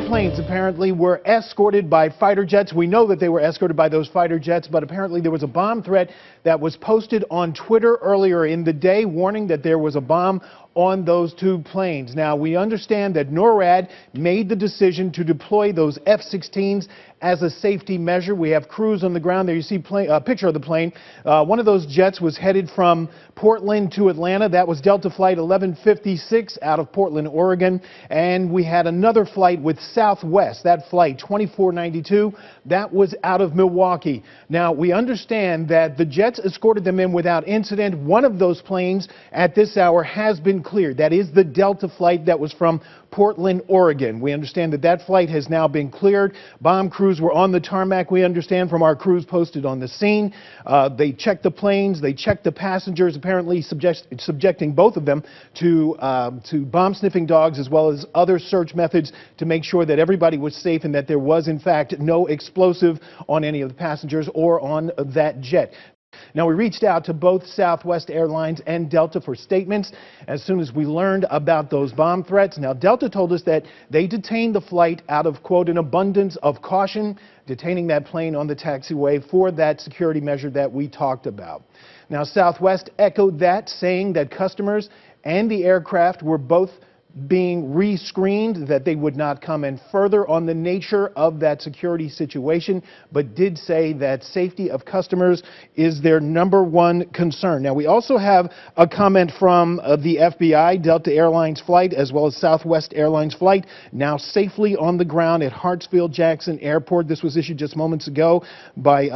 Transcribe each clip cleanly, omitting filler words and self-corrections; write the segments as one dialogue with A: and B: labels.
A: planes apparently were escorted by fighter jets. We know that they were escorted by those fighter jets, but apparently there was a bomb threat that was posted on Twitter earlier in the day, warning that there was a bomb on those two planes. Now, we understand that NORAD made the decision to deploy those F-16s as a safety measure. We have crews on the ground there. You see a picture of the plane. One of those jets was headed from Portland to Atlanta. That was Delta Flight 1156 out of Portland, Oregon. And we had another flight with Southwest. That flight, 2492, that was out of Milwaukee. Now, we understand that the jets escorted them in without incident. One of those planes at this hour has been cleared. That is the Delta flight that was from Portland, Oregon. We understand that that flight has now been cleared. Bomb crews were on the tarmac, we understand, from our crews posted on the scene. They checked the planes, they checked the passengers, apparently subjecting both of them to bomb sniffing dogs as well as other search methods to make sure that everybody was safe and that there was, in fact, no explosive on any of the passengers or on that jet. Now, we reached out to both Southwest Airlines and Delta for statements as soon as we learned about those bomb threats. Now, Delta told us that they detained the flight out of, quote, an abundance of caution, detaining that plane on the taxiway for that security measure that we talked about. Now, Southwest echoed that, saying that customers and the aircraft were both being re-screened, that they would not comment further on the nature of that security situation, but did say that safety of customers is their #1 concern. Now, we also have a comment from the FBI, Delta Airlines flight, as well as Southwest Airlines flight, now safely on the ground at Hartsfield-Jackson Airport. This was issued just moments ago by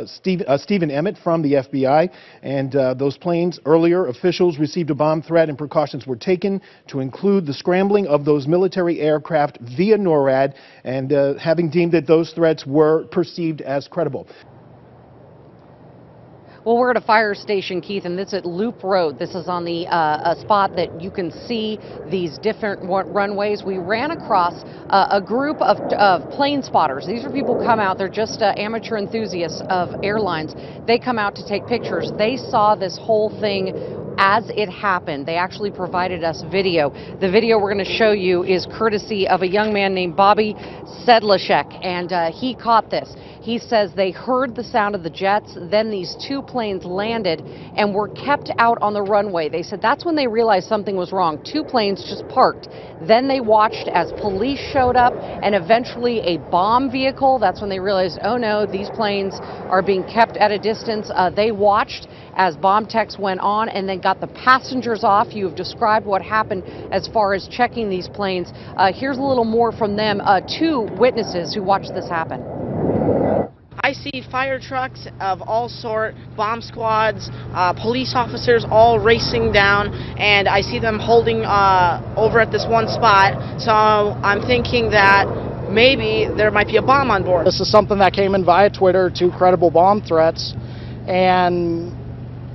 A: Stephen Emmett from the FBI. And those planes, earlier, officials received a bomb threat and precautions were taken to include the scrambling of those military aircraft via NORAD, and having deemed that those threats were perceived as credible.
B: Well, we're at a fire station, Keith, and this is at Loop Road. This is on the a spot that you can see these different runways. We ran across a group of plane spotters. These are people who come out. They're just amateur enthusiasts of airlines. They come out to take pictures. They saw this whole thing as it happened. They actually provided us video. The video we're going to show you is courtesy of a young man named Bobby Sedlacek, and he caught this. He says they heard the sound of the jets, then these two planes landed and were kept out on the runway. They said that's when they realized something was wrong. Two planes just parked. Then they watched as police showed up and eventually a bomb vehicle. That's when they realized, oh no, these planes are being kept at a distance. They watched as bomb techs went on and then got the passengers off. You have described what happened as far as checking these planes. Here's a little more from them, two witnesses who watched this happen.
C: I see fire trucks of all sort, bomb squads, police officers all racing down, and I see them holding over at this one spot. So I'm thinking that maybe there might be a bomb on board.
D: This is something that came in via Twitter, two credible bomb threats, and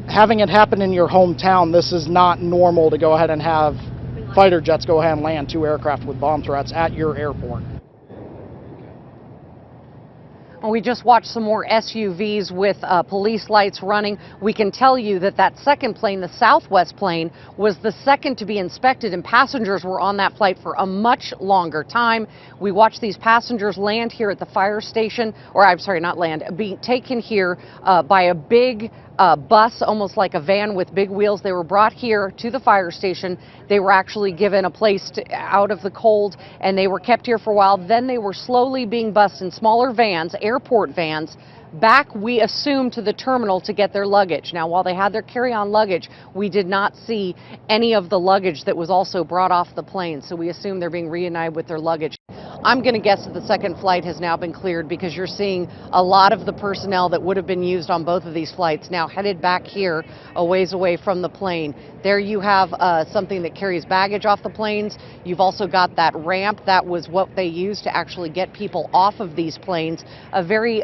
D: having it happen in your hometown, this is not normal to go ahead and have fighter jets go ahead and land two aircraft with bomb threats at your airport.
B: We just watched some more SUVs with police lights running. We can tell you that that second plane, the Southwest plane, was the second to be inspected, and passengers were on that flight for a much longer time. We watched these passengers land here at the fire station, or I'm sorry, not land, being taken here by a big bus, almost like a van with big wheels. They were brought here to the fire station. They were actually given a place out of the cold, and they were kept here for a while. Then they were slowly being bused in smaller vans, airport vans, back, we assume, to the terminal to get their luggage. Now, while they had their carry-on luggage, we did not see any of the luggage that was also brought off the plane, so we assume they're being reunited with their luggage. I'm going to guess that the second flight has now been cleared because you're seeing a lot of the personnel that would have been used on both of these flights now headed back here a ways away from the plane. There you have something that carries baggage off the planes. You've also got that ramp. That was what they used to actually get people off of these planes. A very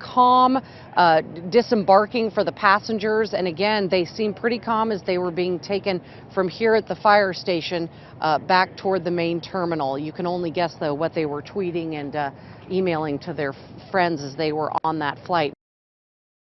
B: calm disembarking for the passengers. And again, they seemed pretty calm as they were being taken from here at the fire station back toward the main terminal. You can only guess, though, what they were tweeting and emailing to their friends as they were on that flight.